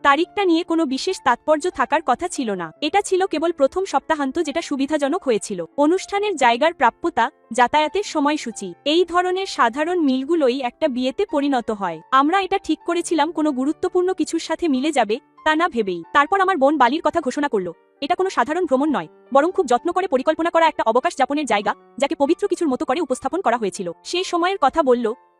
তারিখটা নিয়ে কোনো বিশেষ তাৎপর্য থাকার কথা ছিল না। এটা ছিল কেবল প্রথম সপ্তাহান্ত যেটা সুবিধাজনক হয়েছিল। অনুষ্ঠানের জায়গার প্রাপ্যতা, যাতায়াতের সময়সূচি, এই ধরনের সাধারণ মিলগুলোই একটা বিয়েতে পরিণত হয়। আমরা এটা ঠিক করেছিলাম কোনো গুরুত্বপূর্ণ কিছুর সাথে মিলে যাবে তা না ভেবেই। তারপর আমার বোন বালির কথা ঘোষণা করলো। এটা কোনো সাধারণ ভ্রমণ নয়, বরং খুব যত্ন করে পরিকল্পনা করা একটা অবকাশ যাপনের জায়গা, যাকে পবিত্র কিছুর মতো করে উপস্থাপন করা হয়েছিল। সেই সময়ের কথা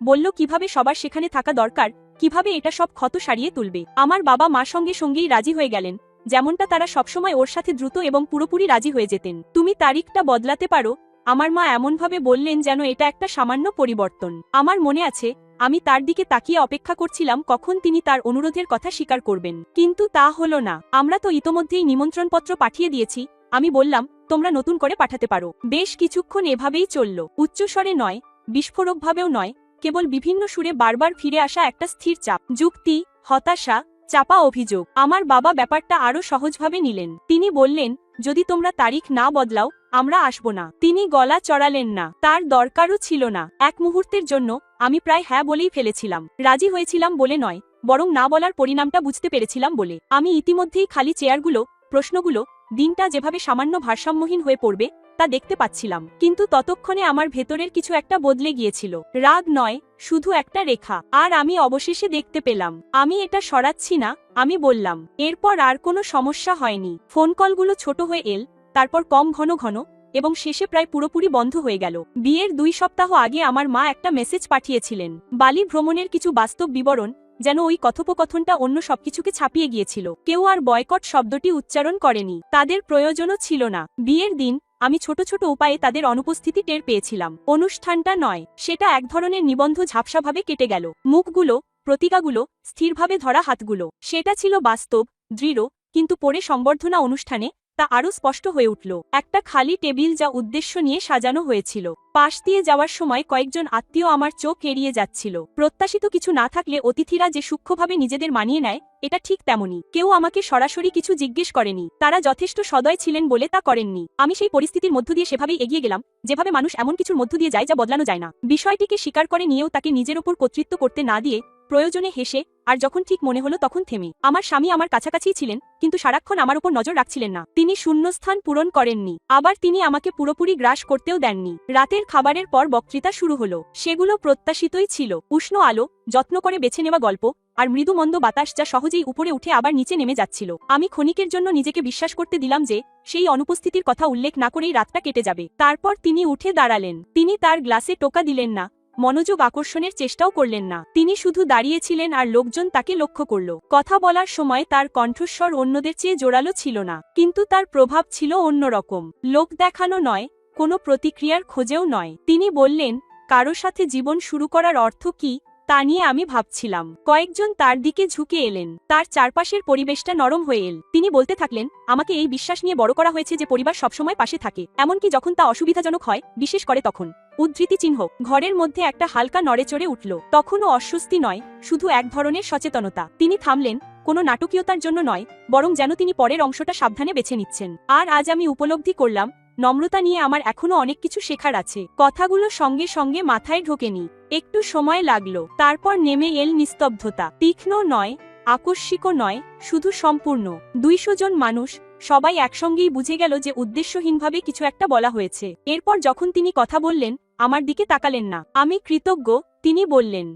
বলল কিভাবে সবার সেখানে থাকা দরকার, কিভাবে এটা সব ক্ষত সারিয়ে তুলবে। আমার বাবা মা সঙ্গেই রাজি হয়ে গেলেন, যেমনটা তারা সবসময় ওর সাথে দ্রুত এবং পুরোপুরি রাজি হয়ে যেতেন। তুমি তারিখটা বদলাতে পারো, আমার মা এমনভাবে বললেন যেন এটা একটা সামান্য পরিবর্তন। আমার মনে আছে আমি তার দিকে তাকিয়ে অপেক্ষা করছিলাম কখন তিনি তার অনুরোধের কথা স্বীকার করবেন, কিন্তু তা হলো না। আমরা তো ইতোমধ্যেই নিমন্ত্রণপত্র পাঠিয়ে দিয়েছি, আমি বললাম তোমরা নতুন করে পাঠাতে পারো। বেশ কিছুক্ষণ এভাবেই চলল, উচ্চস্বরে নয়, বিস্ফোরকভাবেও নয়, কেবল বিভিন্ন সুরে বারবার ফিরে আসা একটা স্থির চাপ, যুক্তি, হতাশা, চাপা অভিযোগ। আমার বাবা ব্যাপারটা আরো সহজভাবে নিলেন। তিনি বললেন, যদি তোমরা তারিখ না বদলাও আমরা আসব না। তিনি গলা চড়ালেন না, তার দরকারও ছিল না। এক মুহূর্তের জন্য আমি প্রায় হ্যাঁ বলেই ফেলেছিলাম। রাজি হয়েছিলাম বলে নয়, বরং না বলার পরিণামটা বুঝতে পেরেছিলাম বলে। আমি ইতিমধ্যেই খালি চেয়ারগুলো, প্রশ্নগুলো, দিনটা যেভাবে সামান্য ভারসাম্যহীন হয়ে পড়বে তা দেখতে পাচ্ছিলাম। কিন্তু ততক্ষণে আমার ভেতরের কিছু একটা বদলে গিয়েছিল। রাগ নয়, শুধু একটা রেখা। আর আমি অবশেষে দেখতে পেলাম আমি এটা সরাচ্ছি না। আমি বললাম। এরপর আর কোনো সমস্যা হয়নি। ফোন কলগুলো ছোট হয়ে এল, তারপর কম ঘন ঘন, এবং শেষে প্রায় পুরোপুরি বন্ধ হয়ে গেল। বিয়ের 2 সপ্তাহ আগে আমার মা একটা মেসেজ পাঠিয়েছিলেন, বালি ভ্রমণের কিছু বাস্তব বিবরণ, যেন ওই কথোপকথনটা অন্য সবকিছুকে ছাপিয়ে গিয়েছিল। কেউ আর বয়কট শব্দটি উচ্চারণ করেনি, তাদের প্রয়োজনও ছিল না। বিয়ের দিন আমি ছোট ছোট উপায়ে তাদের অনুপস্থিতি টের পেয়েছিলাম। অনুষ্ঠানটা নয়, সেটা এক ধরনের নিবন্ধ ঝাপসাভাবে কেটে গেল। মুখগুলো, প্রতিকাগুলো, স্থিরভাবে ধরা হাতগুলো, সেটা ছিল বাস্তব, দৃঢ়, কিন্তু পরে সংবর্ধনা অনুষ্ঠানে তা আরো স্পষ্ট হয়ে উঠল। একটা খালি টেবিল যা উদ্দেশ্য নিয়ে সাজানো হয়েছিল। পাশ দিয়ে যাওয়ার সময় কয়েকজন আত্মীয় আমার চোখ এড়িয়ে যাচ্ছিল। প্রত্যাশিত কিছু না থাকলে অতিথিরা যে সূক্ষ্মভাবে নিজেদের মানিয়ে নেয়, এটা ঠিক তেমনই। কেউ আমাকে সরাসরি কিছু জিজ্ঞেস করেনি, তারা যথেষ্ট সদয় ছিলেন বলে তা করেননি। আমি সেই পরিস্থিতির মধ্য দিয়ে সেভাবেই এগিয়ে গেলাম, যেভাবে মানুষ এমন কিছুর মধ্য দিয়ে যায় যা বদলানো যায় না। বিষয়টিকে স্বীকার করে নিয়েও তাকে নিজের ওপর কর্তৃত্ব করতে না দিয়ে, প্রয়োজনে হেসে, আর যখন ঠিক মনে হলো তখন থেমে। আমার স্বামী আমার কাছাকাছিই ছিলেন, কিন্তু সারাক্ষণ আমার উপর নজর রাখছিলেন না। তিনি শূন্যস্থান পূরণ করেননি, আবার তিনি আমাকে পুরোপুরি গ্রাস করতেও দেননি। রাতের খাবারের পর বক্তৃতা শুরু হলো। সেগুলো প্রত্যাশিতই ছিল। উষ্ণ আলো, যত্ন করে বেছে নেওয়া গল্প, আর মৃদুমন্দ বাতাস যা সহজেই উপরে উঠে আবার নিচে নেমে যাচ্ছিল। আমি ক্ষণিকের জন্য নিজেকে বিশ্বাস করতে দিলাম যে সেই অনুপস্থিতির কথা উল্লেখ না করেই রাতটা কেটে যাবে। তারপর তিনি উঠে দাঁড়ালেন। তিনি তার গ্লাসে টোকা দিলেন না, মনোযোগ আকর্ষণের চেষ্টাও করলেন না। তিনি শুধু দাঁড়িয়েছিলেন আর লোকজন তাকে লক্ষ্য করল। কথা বলার সময় তার কণ্ঠস্বর অন্যদের চেয়ে জোরালো ছিল না, কিন্তু তার প্রভাব ছিল অন্যরকম। লোক দেখানো নয়, কোনো প্রতিক্রিয়ার খোঁজেও নয়। তিনি বললেন, কারো সাথে জীবন শুরু করার অর্থ কি তা নিয়ে আমি ভাবছিলাম। কয়েকজন তার দিকে ঝুঁকে এলেন, তার চারপাশের পরিবেশটা নরম হয়ে এল। তিনি বলতে থাকলেন, আমাকে এই বিশ্বাস নিয়ে বড় করা হয়েছে যে পরিবার সবসময় পাশে থাকে, এমনকি যখন তা অসুবিধাজনক হয়, বিশেষ করে তখন। উদ্ধৃতি চিহ্ন। ঘরের মধ্যে একটা হালকা নড়েচড়ে উঠল। তখনও অস্বস্তি নয়, শুধু এক ধরনের সচেতনতা। তিনি থামলেন, কোনো নাটকীয়তার জন্য নয়, বরং যেন তিনি পরের অংশটা সাবধানে বেছে নিচ্ছেন। আর আজ আমি উপলব্ধি করলাম, নম্রতা নিয়ে আমার এখনো অনেক কিছু শেখার আছে। কথাগুলো সঙ্গে সঙ্গে মাথায় ঢোকেনি, একটু সময় লাগলো। তারপর নেমে এল নিস্তব্ধতা। তীক্ষ্ণ নয়, আকস্মিকও নয়, শুধু সম্পূর্ণ। 200 জন মানুষ, সবাই একসঙ্গেই বুঝে গেল যে উদ্দেশ্যহীনভাবে কিছু একটা বলা হয়েছে। এরপর যখন তিনি কথা বললেন, আমার দিকে তাকালেন না। আমি কৃতজ্ঞ, তিনি বললেন,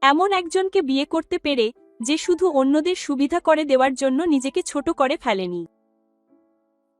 এমন একজনকে বিয়ে করতে পেরে, যে শুধু অন্যদের সুবিধা করে দেওয়ার জন্য নিজেকে ছোট করে ফেলেনি।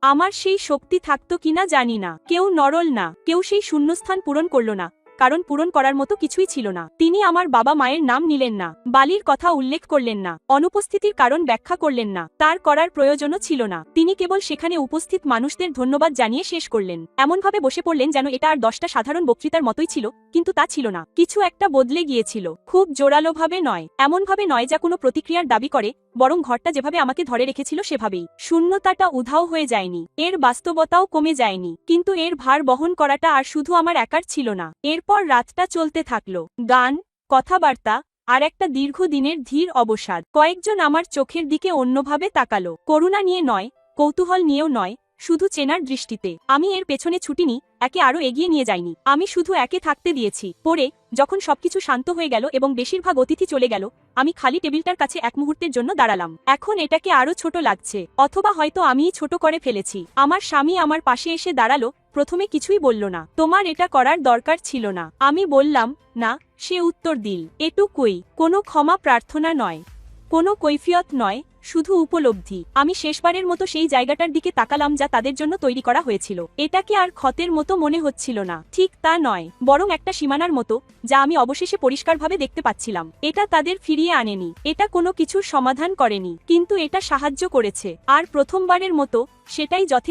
আমার সেই শক্তি থাকতো কিনা জানি না। কেউ নড়ল না, কেউ সেই শূন্যস্থান পূরণ করল না, কারণ পূরণ করার মতো কিছুই ছিল না। তিনি আমার বাবা মায়ের নাম নিলেন না, বালির কথা উল্লেখ করলেন না, অনুপস্থিতির কারণ ব্যাখ্যা করলেন না, তার করার প্রয়োজনও ছিল না। তিনি কেবল সেখানে উপস্থিত মানুষদের ধন্যবাদ জানিয়ে শেষ করলেন। এমনভাবে বসে পড়লেন যেন এটা আর 10টা সাধারণ বক্তৃতার মতোই ছিল, কিন্তু তা ছিল না। কিছু একটা বদলে গিয়েছিল। খুব জোরালোভাবে নয়, এমনভাবে নয় যা কোনো প্রতিক্রিয়ার দাবি করে, বরং ঘরটা যেভাবে আমাকে ধরে রেখেছিল সেভাবেই। শূন্যতাটা উধাও হয়ে যায়নি, এর বাস্তবতাও কমে যায়নি, কিন্তু এর ভার বহন করাটা আর শুধু আমার একার ছিল না। এরপর রাতটা চলতে থাকলো। গান, কথাবার্তা, আর একটা দীর্ঘদিনের ধীর অবসাদ। কয়েকজন আমার চোখের দিকে অন্যভাবে তাকালো। করুণা নিয়ে নয়, কৌতূহল নিয়েও নয়, শুধু চেনার দৃষ্টিতে। আমি এর পেছনে ছুটিনি, একে আরো এগিয়ে নিয়ে যাইনি। আমি শুধু একে থাকতে দিয়েছি। পরে যখন সবকিছু শান্ত হয়ে গেল এবং বেশিরভাগ অতিথি চলে গেল, আমি খালি টেবিলটার কাছে এক মুহূর্তের জন্য দাঁড়ালাম। এখন এটাকে আরো ছোট লাগছে, অথবা হয়তো আমিই ছোট করে ফেলেছি। আমার স্বামী আমার পাশে এসে দাঁড়ালো, প্রথমে কিছুই বলল না। তোমার এটা করার দরকার ছিল না। আমি বললাম, না। সে উত্তর দিল, এটুকুই, কোনো ক্ষমা প্রার্থনা নয়, কোনো কৈফিয়ত নয়, শুধু উপলব্ধি। আমি শেষবারের মতো সেই জায়গাটার দিকে তাকালাম যা তাদের জন্য তৈরি করা হয়েছিল। এটাকে আর ক্ষতের মতো মনে হচ্ছিল না, ঠিক তা নয়, বরং একটা সীমানার মতো, যা আমি অবশেষে পরিষ্কারভাবে দেখতে পাচ্ছিলাম। এটা তাদের ফিরিয়ে আনেনি, এটা কোনো কিছুর সমাধান করেনি, কিন্তু এটা সাহায্য করেছে। আর প্রথমবারের মতো সেটাই যথেষ্ট।